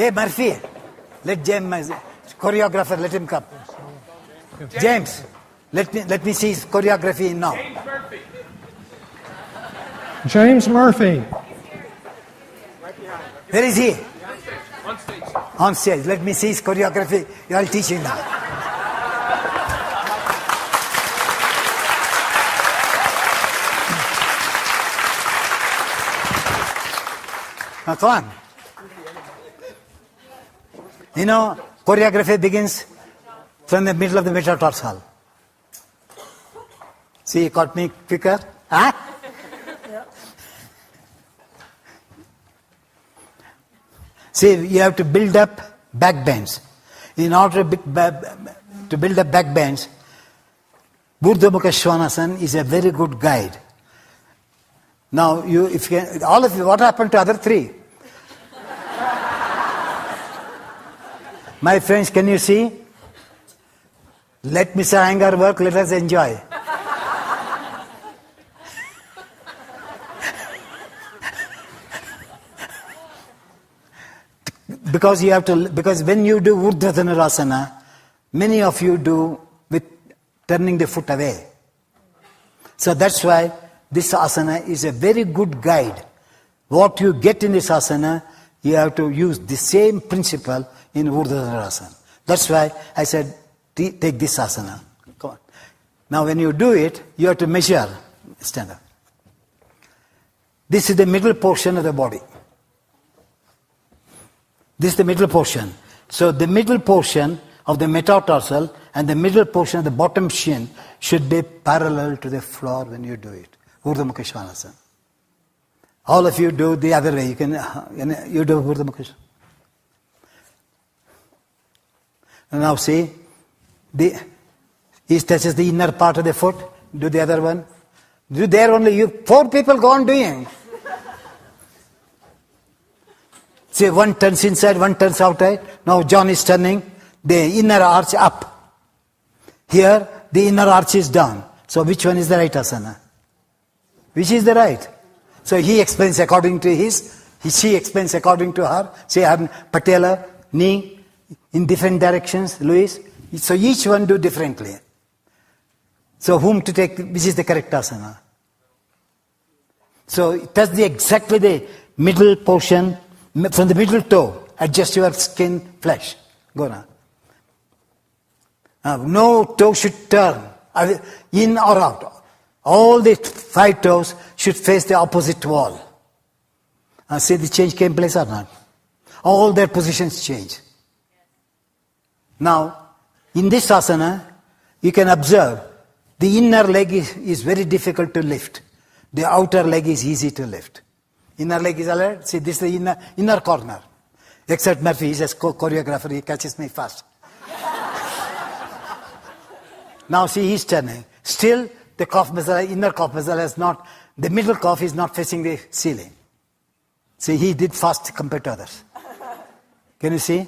Hey, Murphy, let James, choreographer, let him come. James, let me see his choreography now. James Murphy. Where is he? On stage. On stage. Let me see his choreography. You are teaching now. Now come on. You know, choreography begins from the middle of the metatarsal. See, you caught me quicker? Huh? See, you have to build up back bends. In order to build up back bends, Urdhva Svanasana is a very good guide. Now, all of you, what happened to other three? My friends, can you see? Let Mr. Iyengar work, let us enjoy. Because when you do Urdhva Dhanurasana, many of you do with turning the foot away. So that's why this asana is a very good guide. What you get in this asana, you have to use the same principle in Urdhva Dhanurasana. That's why I said, take this asana. Come on. Now when you do it, you have to measure. Stand up. This is the middle portion of the body. This is the middle portion. So the middle portion of the metatarsal and the middle portion of the bottom shin should be parallel to the floor when you do it. Urdhva Mukha Svanasana. All of you do the other way. You do Urdhva Mukha Svanasana. Now see, he touches the inner part of the foot. Do the other one. Do there only. 4 people go on doing. See, one turns inside, one turns outside. Now John is turning the inner arch up. Here, the inner arch is down. So which one is the right asana? Which is the right? So he explains according to she explains according to her. Say, patella, knee, in different directions, Louis. So each one do differently. So whom to take, which is the correct asana? So it does exactly the middle portion. From the middle toe, adjust your skin, flesh. Go now. No toe should turn in or out. All the 5 toes should face the opposite wall. See the change came place or not? All their positions change. Now, in this asana, you can observe the inner leg is very difficult to lift. The outer leg is easy to lift. Inner leg is alert. See, this is the inner corner. Except Murphy, he's a choreographer, he catches me fast. Now see, he's turning. Still, the calf muscle, inner calf muscle is not, the middle calf is not facing the ceiling. See, he did fast compared to others. Can you see?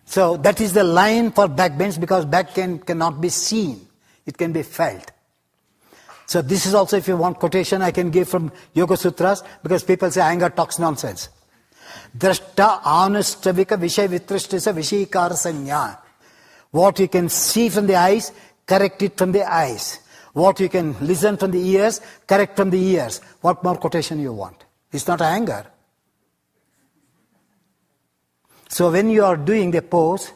So that is the line for back bends because back cannot be seen. It can be felt. So this is also, if you want quotation, I can give from Yoga Sutras, because people say Iyengar talks nonsense. Drashta anustavika vishay vitrashtisa vishikara sanya. What you can see from the eyes, correct it from the eyes. What you can listen from the ears, correct from the ears. What more quotation you want? It's not Iyengar. So when you are doing the pose,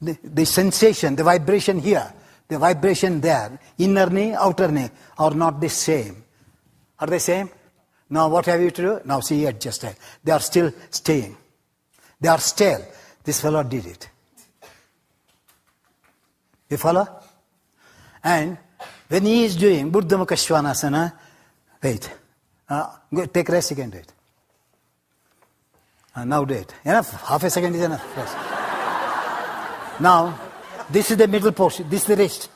the sensation, the vibration here, the vibration there, inner knee, outer knee, are not the same. Are they same? Now what have you to do? Now see, adjust it. They are still staying. They are stale. This fellow did it. You follow? And when he is doing Urdhva Mukha Svanasana, wait. Go, take rest, you can do it. Now do it. Enough? Half a second is enough. Rest. Now, this is the middle portion. This is the wrist.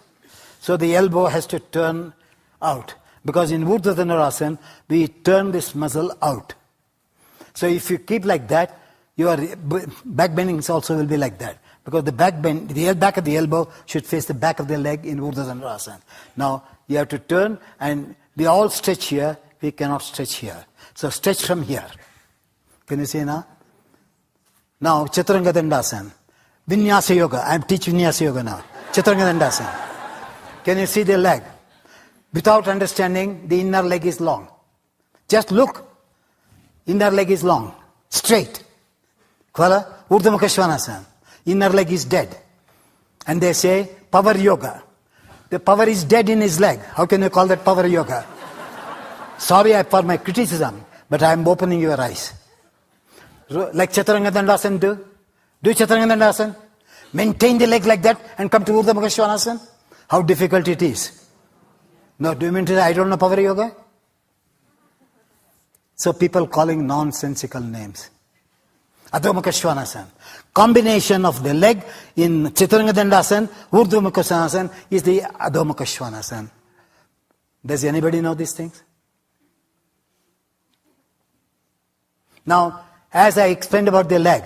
So the elbow has to turn out. Because in Urdhva Dhanurasana, we turn this muscle out. So if you keep like that, your back bendings also will be like that. Because the back bend, the back of the elbow should face the back of the leg in Urdhva Dhanurasana. Now, you have to turn, and we all stretch here. We cannot stretch here. So stretch from here. Can you see now? Now, Chaturanga Dandasana. Vinyasa Yoga. I'm teaching Vinyasa Yoga now. Chaturanga Dandasana. Can you see the leg? Without understanding, the inner leg is long. Just look. Inner leg is long. Straight. Kvala, Urdhva Mukha Svanasana. Inner leg is dead. And they say, power yoga. The power is dead in his leg. How can you call that power yoga? Sorry for my criticism, but I am opening your eyes. Like Chaturanga Dandasana do. Do Chaturanga Dandasana. Maintain the leg like that and come to Urdhva Mukha Svanasana. How difficult it is. No, do you mean to say I don't know power yoga? So people calling nonsensical names. Adho Mukha Svanasana. Combination of the leg in Chaturanga Dandasana, Urdhva Mukha Svanasana is the Adho Mukha Svanasana. Does anybody know these things? Now, as I explained about the leg,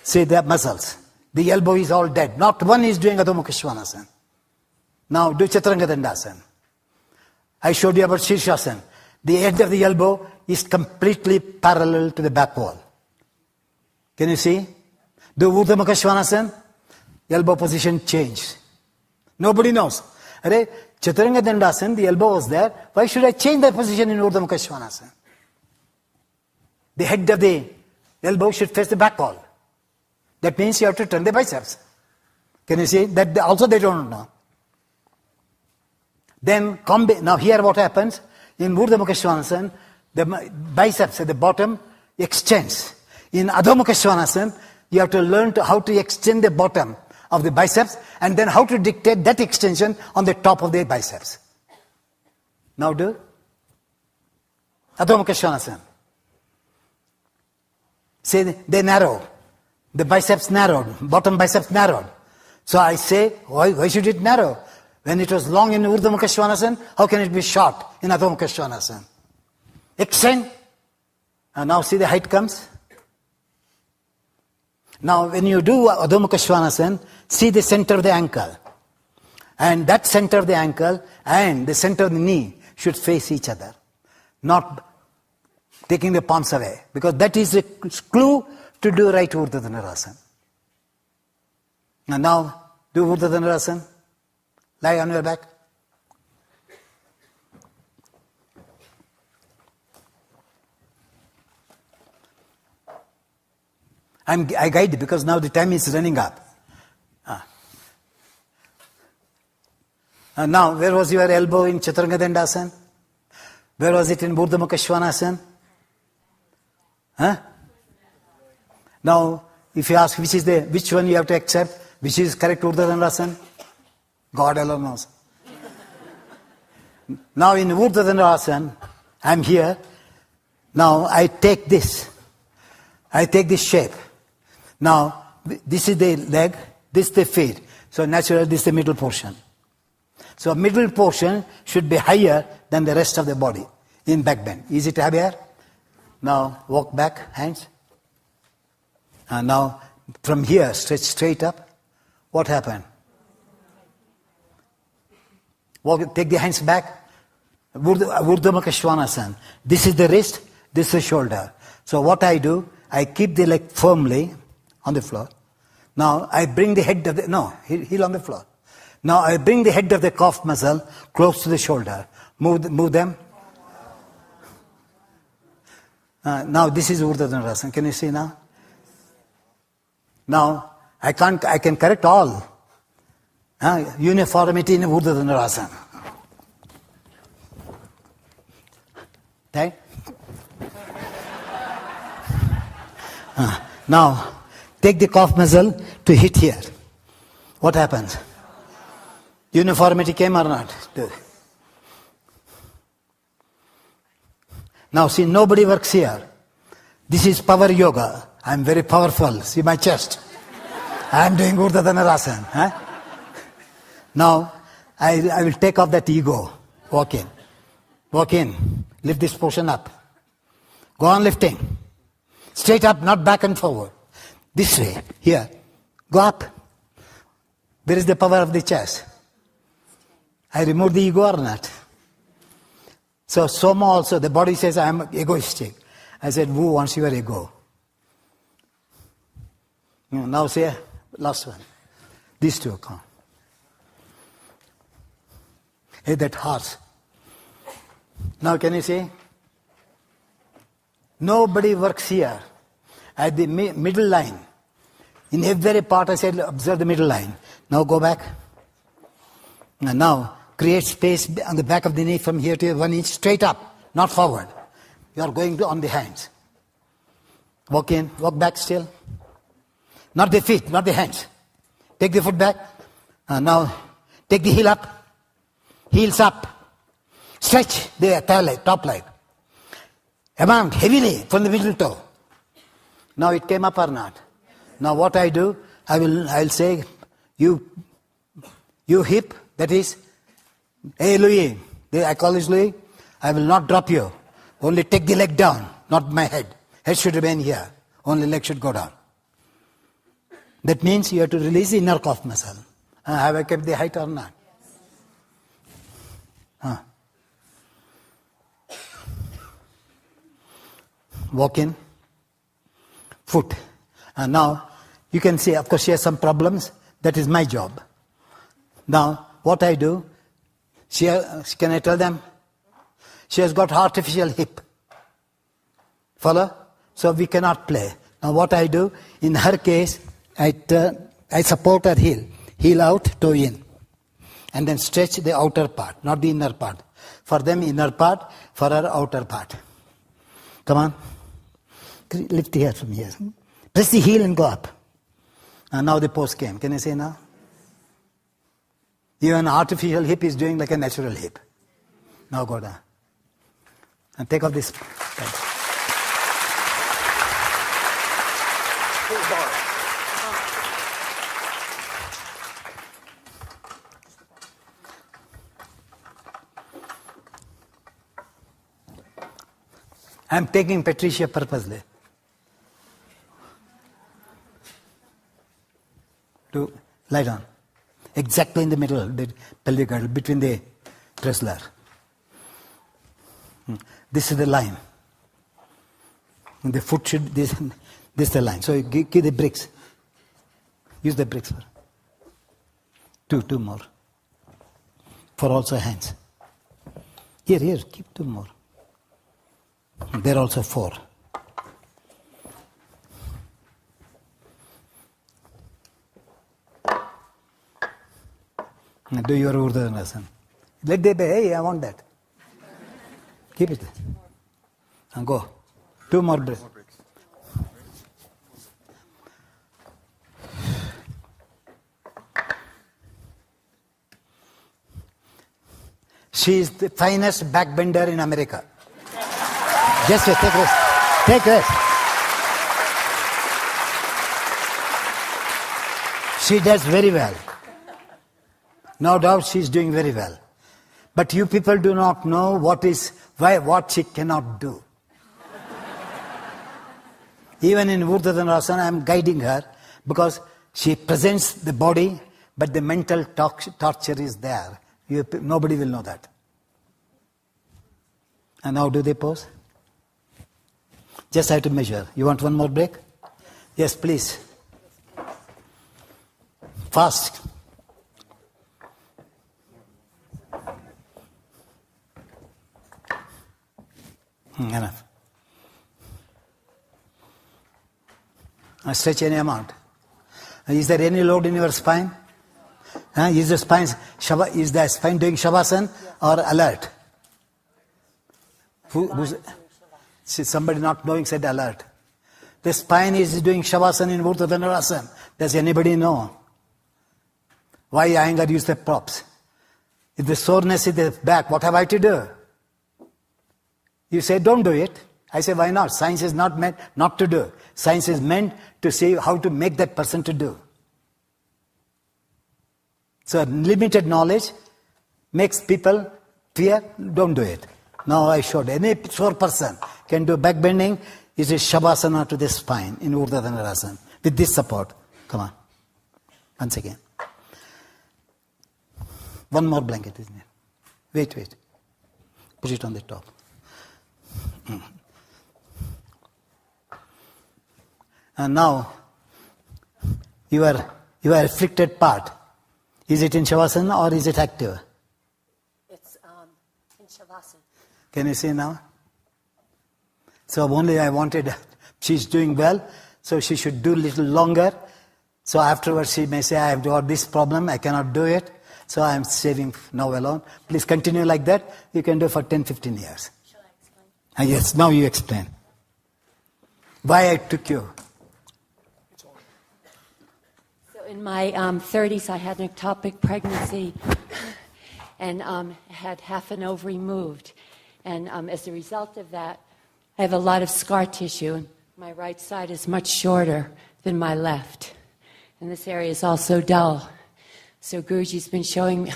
see the muscles. The elbow is all dead. Not one is doing Adho Mukha Svanasana. Now do Chaturanga Dandasana. I showed you about Shirshasana. The edge of the elbow is completely parallel to the back wall. Can you see? Do Urdhva Mukha Svanasana. Elbow position changed. Nobody knows. Chaturanga Dandasana, the elbow was there. Why should I change the position in Urdhva Mukha Svanasana? The head of the elbow should face the back wall. That means you have to turn the biceps. Can you see? That also they don't know. Then, now here what happens, in Urdhva Mukha Svanasana, the biceps at the bottom extends. In Adho Mukha Svanasana, you have to learn how to extend the bottom of the biceps and then how to dictate that extension on the top of the biceps. Now do Adho Mukha Svanasana. Say they narrow. The biceps narrowed, bottom biceps narrowed. So I say, why should it narrow? When it was long in Urdhva Mukha Svanasana, how can it be short in Adho Mukha Svanasana? Extend. And now see the height comes. Now when you do Adho Mukha Svanasana, see the center of the ankle. And that center of the ankle and the center of the knee should face each other. Not taking the palms away. Because that is a clue to do right Urdhva Dhanurasana. And now do Urdhva Dhanurasana. Lie on your back. I guide because now the time is running up. And now, where was your elbow in Chaturanga Dandasana? Where was it in Urdhva Mukha Svanasana? Now, if you ask which one you have to accept, which is correct Urdhva Dhanurasana? God alone knows. Now in Urdhva Dhanurasana, I am here. Now I take this. I take this shape. Now this is the leg, this is the feet. So naturally this is the middle portion. So middle portion should be higher than the rest of the body in back bend. Is it higher? Now walk back, hands. And now from here stretch straight up. What happened? Take the hands back. Urdhva Mukha Svanasana. This is the wrist, this is the shoulder. So what I do, I keep the leg firmly on the floor. Now I bring the head of the, heel on the floor. Now I bring the head of the calf muscle close to the shoulder. Move them. Now this is Urdhva Dhanurasana. Can you see now? Now I can correct all. Uniformity in Urdhva Dhanurasana. Right? Now, take the calf muscle to hit here. What happens? Uniformity came or not? Now, see, nobody works here. This is power yoga. I am very powerful. See my chest. I am doing Urdhva Dhanurasana. Now, I will take off that ego. Walk in. Walk in. Lift this portion up. Go on lifting. Straight up, not back and forward. This way. Here. Go up. Where is the power of the chest? I remove the ego or not? So Soma also, the body says I am egoistic. I said, who wants your ego? Now say, last one. These two come. Hey, that horse. Now can you see? Nobody works here. At the middle line. In every part I said, observe the middle line. Now go back. And now create space on the back of the knee from here to 1 inch, straight up, not forward. You are going on the hands. Walk in, walk back still. Not the feet, not the hands. Take the foot back. Now take the heel up. Heels up. Stretch the top leg. Amount heavily from the middle toe. Now it came up or not? Now what I do, I'll say, you hip, that is, hey Louis, I call this Louis, I will not drop you. Only take the leg down, not my head. Head should remain here. Only leg should go down. That means you have to release the inner calf muscle. Have I kept the height or not? Yes. Walk in. Foot. And now, you can see, of course, she has some problems. That is my job. Now, what I do, can I tell them? She has got artificial hip. Follow? So we cannot play. Now what I do, in her case, I support her heel. Heel out, toe in. And then stretch the outer part, not the inner part. For them, inner part. For her, outer part. Come on. Lift the hair from here. Press the heel and go up. And now the pose came. Can I say now? Even artificial hip is doing like a natural hip. Now go down. And take off this. I'm taking Patricia purposely. To lie down. Exactly in the middle, the pelvic girdle, between the wrestler. This is the line. The foot should, this is the line. So you give the bricks. Use the bricks. Two more. For also hands. Here, keep 2 more. There are also 4. Do your Urdhvanasana. Let them be, hey, I want that. Keep it. And go. 2 more breaths. She is the finest backbender in America. Just wait, take rest. Take rest. She does very well. No doubt she is doing very well. But you people do not know what she cannot do. Even in Urdhvanasana, I am guiding her because she presents the body, but the mental torture is there. Nobody will know that. And how do they pose? Just have to measure. You want 1 more break? Yes, please. Fast. Enough. Stretch any amount. Is there any load in your spine? Is the spine doing Shavasana or alert? Somebody not knowing said alert. The spine is doing Shavasana in Urdhvanasana. Does anybody know? Why Iyengar used the props? If the soreness is the back, what have I to do? You say, don't do it. I say, why not? Science is not meant not to do. Science is meant to say how to make that person to do. So limited knowledge makes people fear, don't do it. Now I showed any sore person can do back bending. Is a Shavasana to the spine in Urdhvanasana with this support. Come on. Once again. 1 more blanket, isn't it? Wait. Put it on the top. And now, your afflicted part, is it in Shavasana or is it active? It's in Shavasana. Can you see now? So only I wanted, she's doing well, so she should do little longer. So afterwards she may say, I have got this problem, I cannot do it. So I am saving now alone. Please continue like that. You can do for 10, 15 years. Shall I explain? Yes, now you explain. Why I took you. So in my 30s, I had an ectopic pregnancy and had half an ovary removed. And as a result of that, I have a lot of scar tissue. And my right side is much shorter than my left. And this area is also dull. So Guruji's been showing me,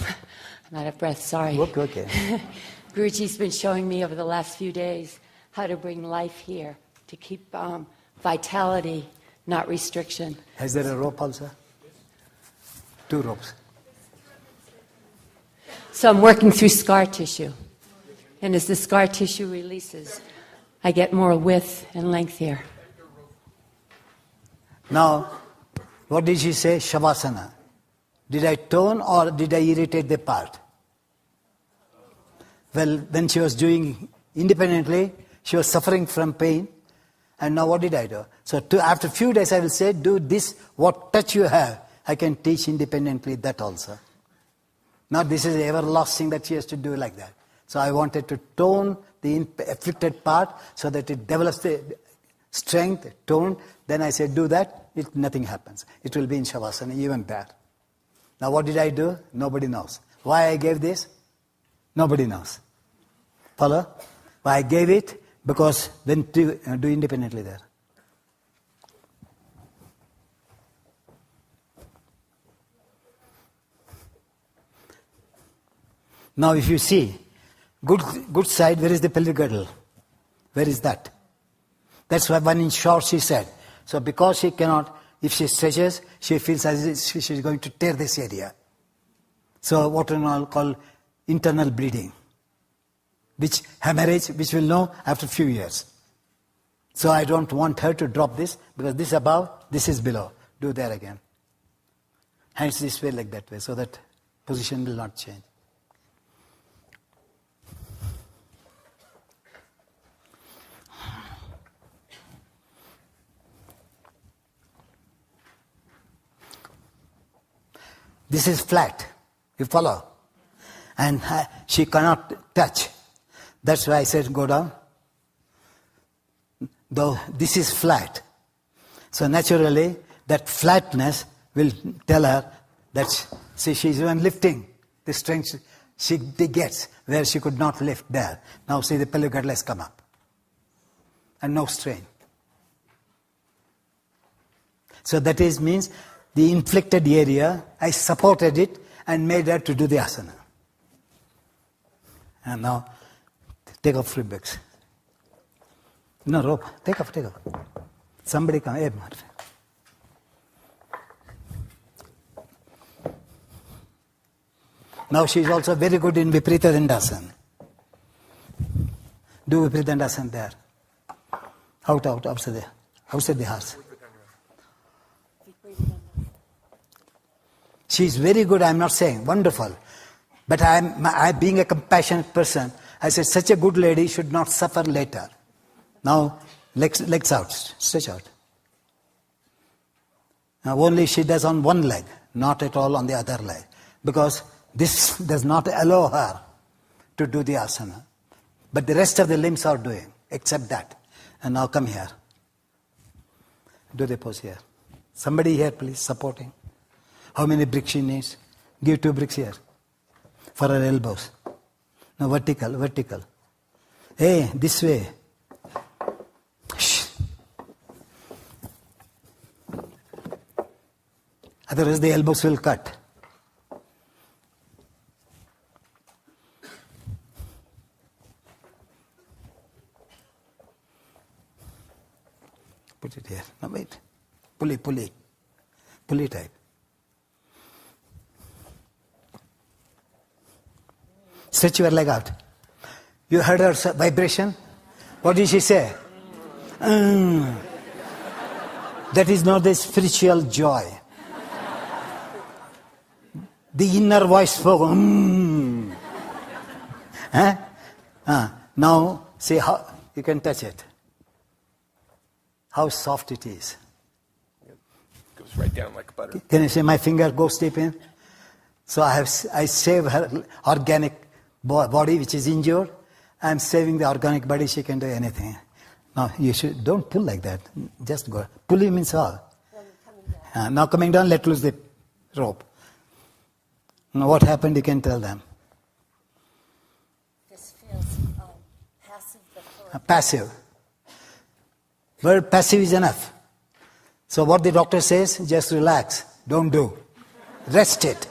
I'm out of breath, sorry. Okay. Guruji's been showing me over the last few days how to bring life here, to keep vitality, not restriction. Is there a rope also? 2 ropes. So I'm working through scar tissue. And as the scar tissue releases, I get more width and length here. Now, what did she say? Shavasana. Did I tone or did I irritate the part? Well, when she was doing independently, she was suffering from pain. And now what did I do? So after a few days I will say, do this, what touch you have, I can teach independently that also. Now this is everlasting that she has to do like that. So I wanted to tone the afflicted part so that it develops the strength, tone. Then I said, do that, nothing happens. It will be in Shavasana, even there. Now what did I do? Nobody knows. Why I gave this? Nobody knows. Follow? Why I gave it? Because then do independently there. Now if you see, good side, where is the pelvic girdle? Where is that? That's why one in short she said. So because she cannot, if she stretches, she feels as if she is going to tear this area. So what we call internal bleeding, which hemorrhage, which we'll know after a few years. So I don't want her to drop this, because this above, this is below. Do there again. Hands this way like that way, so that position will not change. This is flat, you follow? And she cannot touch. That's why I said go down. Though this is flat. So naturally, that flatness will tell her that, see, she's even lifting. The strength she gets where she could not lift there. Now see, the pelvic girdle has come up. And no strain. So that means the inflicted area, I supported it and made her to do the asana. And now, take off ribs. No rope, take off. Somebody come, hey, Martha. Now she is also very good in Viparita Dandasana. Do Viparita Dandasana there. Outside there. Outside the house. She is very good, I am not saying, wonderful. But I being a compassionate person, I said such a good lady should not suffer later. Now, legs out, stretch out. Now only she does on one leg, not at all on the other leg. Because this does not allow her to do the asana. But the rest of the limbs are doing, except that. And now come here. Do the pose here. Somebody here, please, supporting. How many bricks she needs? Give 2 bricks here. For her elbows. Now vertical. Hey, this way. Shh. Otherwise the elbows will cut. Put it here. Now wait. Pulley type. Stretch your leg out. You heard her vibration? What did she say? That is not the spiritual joy. The inner voice spoke. Now, see how you can touch it. How soft it is. It goes right down like butter. Can you see my finger goes deep in? So I save her organic body which is injured. I'm saving the organic body. She can do anything. Now you don't pull like that. Just go. Pulling means all. Now coming down, let loose the rope. Now what happened? You can tell them. This feels passive. Passive. Word passive is enough. So what the doctor says, just relax. Don't do. Rest it.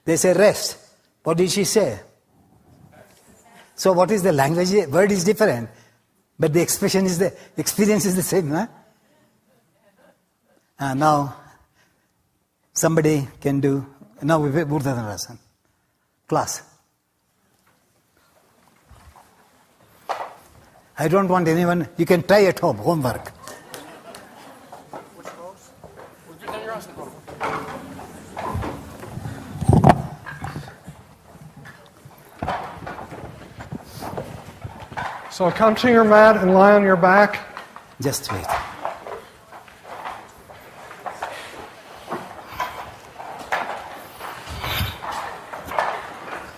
They say rest. What did she say? So what is the language? Word is different. But the expression is the experience is the same. Huh? Now, somebody can do. Now we Urdhvanasana. Class. I don't want anyone. You can try at home. Homework. Which pose? Urdhvanasana. So come to your mat and lie on your back. Just wait.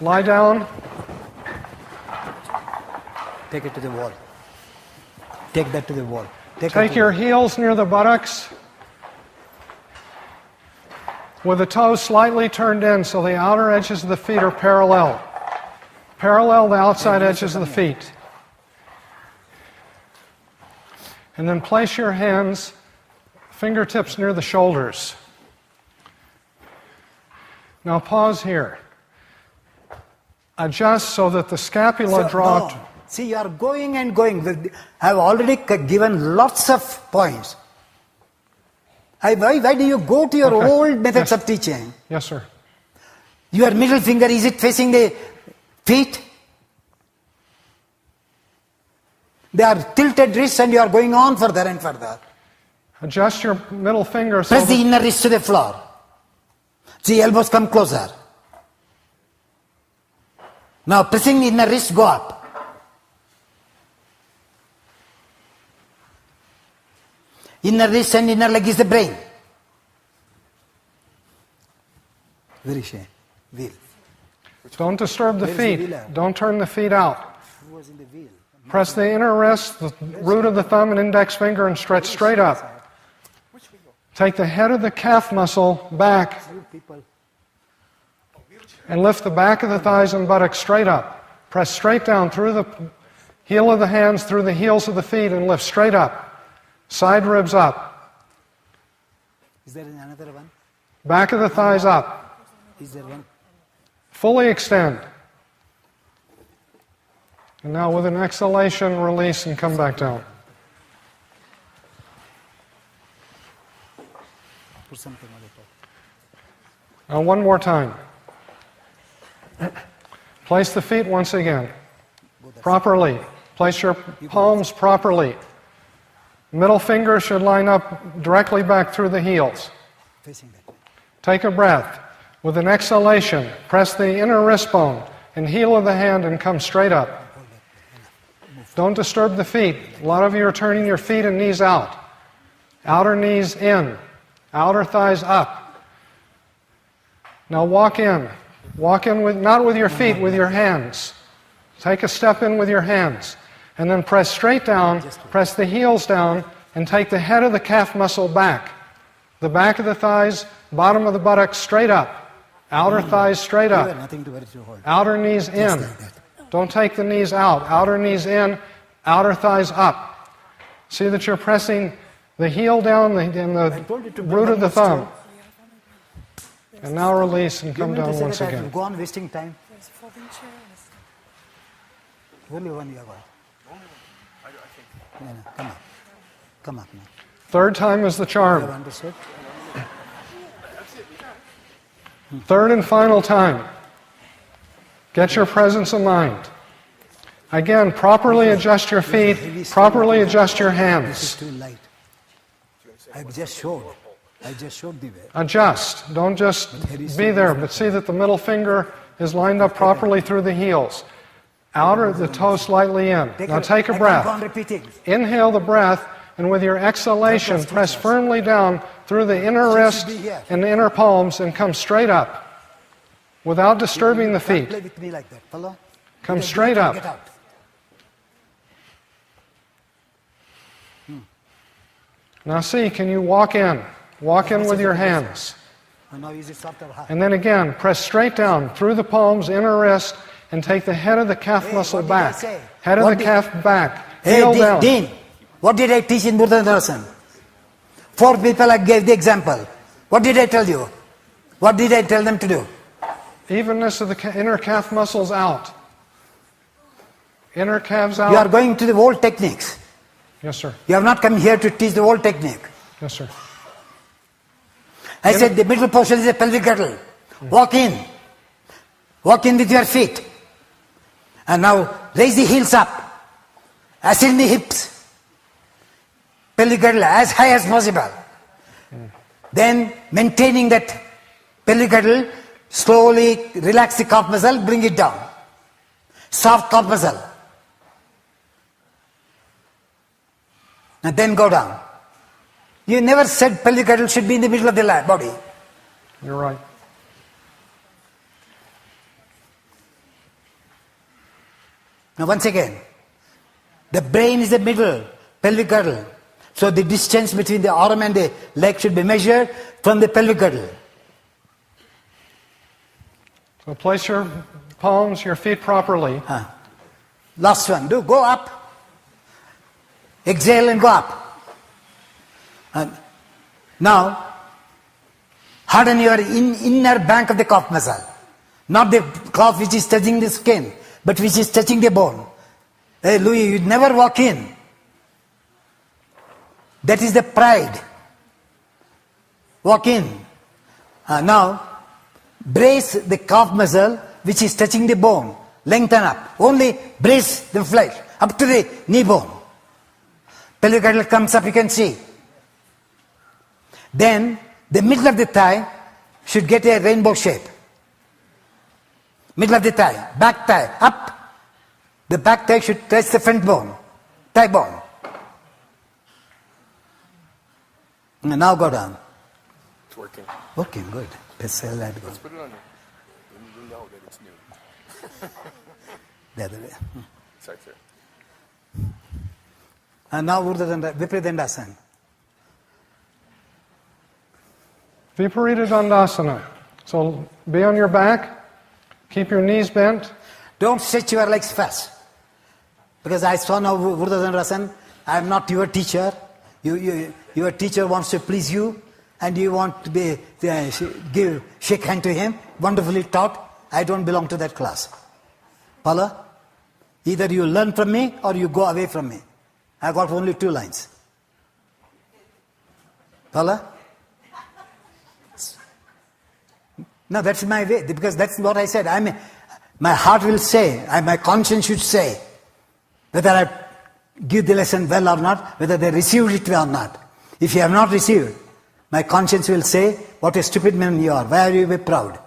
Lie down. Take it to the wall. Take that to the wall. Take your heels near the buttocks with the toes slightly turned in so the outer edges of the feet are parallel. Parallel the outside edges of the feet. And then place your hands, fingertips near the shoulders. Now pause here. Adjust so that the scapula dropped. No. See, you are going and going. I have already given lots of points. Why do you go to your old methods of teaching? Yes, sir. Your middle finger, is it facing the feet? They are tilted wrists and you are going on further and further. Adjust your middle finger so Press the inner wrist to the floor. See, elbows come closer. Now pressing the inner wrist, go up. Inner wrist and inner leg is the brain. Very shame. Wheel. don't disturb the Where is the feet. wheel? Don't turn the feet out. Who was in the wheel? Press the inner wrist, the root of the thumb and index finger, and stretch straight up. Take the head of the calf muscle back You people. and lift the back of the thighs and buttocks straight up. Press straight down through the heel of the hands, through the heels of the feet, and lift straight up. Side ribs up. Is there another one? Back of the thighs up. Is there one? Fully extend. And now with an exhalation, release and come back down. Put something on the top. Now one more time. Place the feet once again. Properly. Place your palms properly. Middle finger should line up directly back through the heels. Facing that way. Take a breath. With an exhalation, press the inner wrist bone and heel of the hand and come straight up. Don't disturb the feet. A lot of you are turning your feet and knees out. Outer knees in. Outer thighs up. Now walk in. Walk in with, not with your feet, with your hands. Take a step in with your hands. And then press straight down, press the heels down, and take the head of the calf muscle back. The back of the thighs, bottom of the buttocks straight up. Outer thighs straight You have up. nothing to worry to hold. Outer knees in. like that. Don't take the knees out. Outer knees in, outer thighs up. See that you're pressing the heel down in told you the to root of the bring up thumb. And now release and come You mean to down say once that I again. will go on wasting time? Only one you have. No, come on. Come on now. Third time is the You have charm. understood? Third and final time. Get your presence of mind. Again, properly adjust your feet, properly adjust your This is hands. too light. I just showed. I just showed the way. Adjust. Don't just be there, but see that the middle finger is lined up properly through the heels. Outer the toe slightly in. Now take a I breath. can't go on repeating. Inhale the breath, and with your exhalation, press firmly down through the inner wrist and the inner palms and come straight up without disturbing the Don't feet. play with me like that, follow? Come Because straight you up. Get out. Now see, can you walk in? Walk in with your hands. And now is it soft or hard? And then again, press straight down through the palms, inner wrist, and take the head of the calf Hey, muscle what did I back. say? Head of What the did- calf back. Hey, Heel down. Dean, what did I teach in Buddha Darshan? 4 people I gave the example. What did I tell you? What did I tell them to do? Evenness of the inner calf muscles out. Inner calves out. You are going to the old techniques. Yes, sir. You have not come here to teach the old technique. Yes, sir. I said the middle portion is a pelvic girdle. Walk in. Walk in with your feet. And now raise the heels up. Ascend the hips. Pelvic girdle as high as possible. Then maintaining that pelvic girdle, slowly relax the calf muscle, bring it down. Soft calf muscle. And then go down. You never said pelvic girdle should be in the middle of the body. You're right. Now once again, the brain is the middle, pelvic girdle. So the distance between the arm and the leg should be measured from the pelvic girdle. So place your palms, your feet properly. Last one, go up. Exhale and go up. And now, harden your inner bank of the calf muscle. Not the calf which is touching the skin, but which is touching the bone. Hey Louis, you never walk in. That is the pride. Walk in. Now, brace the calf muscle which is touching the bone. Lengthen up. Only brace the flesh up to the knee bone. Pelvic girdle comes up, you can see. Then, the middle of the thigh should get a rainbow shape. Middle of the thigh, back thigh, up. The back thigh should touch the front bone, thigh bone. And now go down. It's working. Okay, good. Let's let that go. Let's put it on you. You know that it's new. The other way. Sorry, sir. And now Viparita Dandasana. Viparita Dandasana. So be on your back. Keep your knees bent. Don't stretch your legs fast. Because I saw now Viparita Dandasana. I am not your teacher. Your teacher wants to please you. And you want to shake hand to him. Wonderfully taught. I don't belong to that class. Paula? Either you learn from me or you go away from me. I got only 2 lines. Paula? No, that's my way, because that's what I said. My heart will say, my conscience should say, whether I give the lesson well or not, whether they received it well or not. If you have not received, my conscience will say, what a stupid man you are, why are you proud?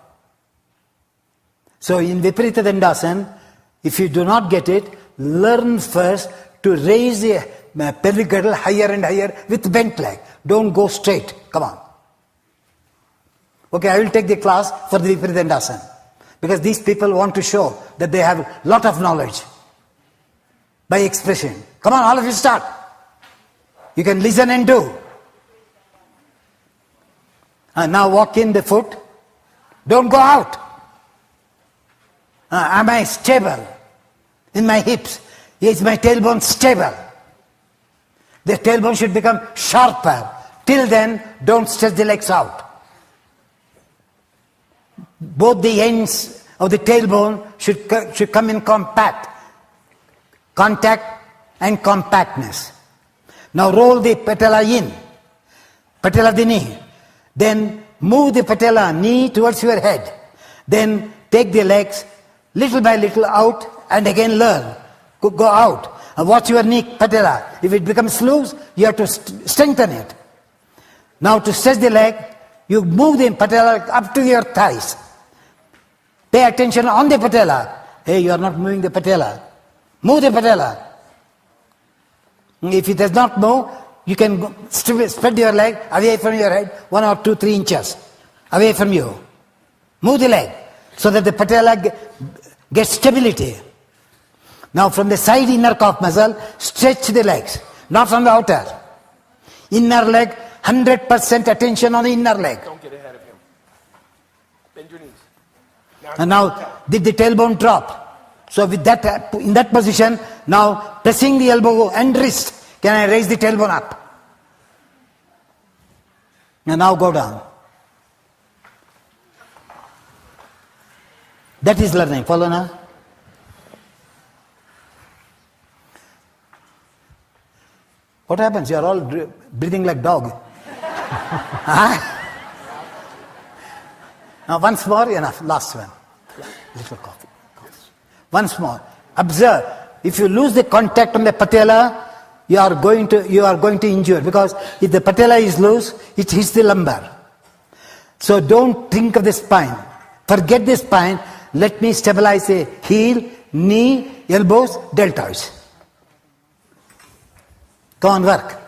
So in Viparita Dandasana, if you do not get it, learn first to raise the pelvic girdle higher and higher with bent leg. Don't go straight. Come on. Okay, I will take the class for the Viparita Dandasana. Because these people want to show that they have a lot of knowledge by expression. Come on, all of you start. You can listen and do. And now walk in the foot. Don't go out. Am I stable in my hips? Is my tailbone stable? The tailbone should become sharper. Till then, don't stretch the legs out. Both the ends of the tailbone should come in contact and compactness. Now roll the patella in, patella of the knee. Then move the patella knee towards your head. Then take the legs little by little out and again learn. Go out. And watch your knee patella. If it becomes loose, you have to strengthen it. Now to stretch the leg, you move the patella up to your thighs. Pay attention on the patella. Hey, you are not moving the patella. Move the patella. If it does not move, you can spread your leg away from your head 1 or 2, 3 inches away from you. Move the leg so that the patella gets stability. Now from the side inner calf muscle, stretch the legs, not from the outer. Inner leg, 100% attention on the inner leg. Don't get ahead of him. Bend your knees. And now, did the tailbone drop? So with that, in that position, now pressing the elbow and wrist, can I raise the tailbone up? And now go down. That is learning. Follow now? What happens? You are all breathing like dog. Huh? Now once more, enough. Last one. Little coffee. Once more. Observe. If you lose the contact on the patella, you are going to injure, because if the patella is loose, it hits the lumbar. So don't think of the spine. Forget the spine. Let me stabilize the heel, knee, elbows, deltoids. Go on, work.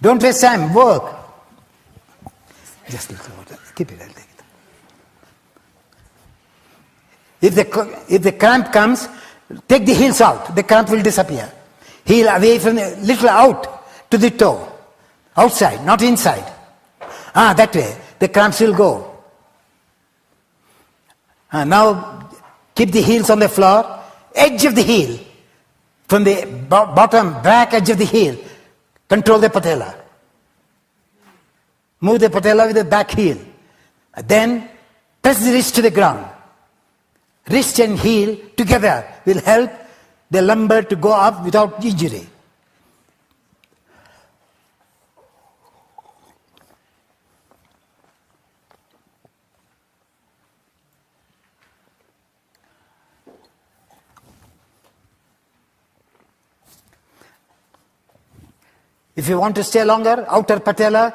Don't waste time, work. Just a little water. Keep it, I'll take it. If the cramp comes, take the heels out. The cramp will disappear. Heel away from the, little out to the toe. Outside, not inside. That way. The cramps will go. Now, keep the heels on the floor. Edge of the heel. From the bottom, back edge of the heel. Control the patella. Move the patella with the back heel. Then, press the wrist to the ground. Wrist and heel together will help the lumbar to go up without injury. If you want to stay longer, outer patella,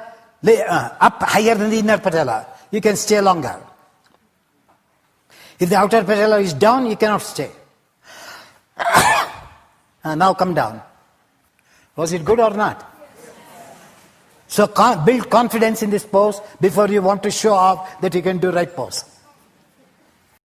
up higher than the inner patella, you can stay longer. If the outer patella is down, you cannot stay. Now come down. Was it good or not? So build confidence in this pose before you want to show off that you can do right pose.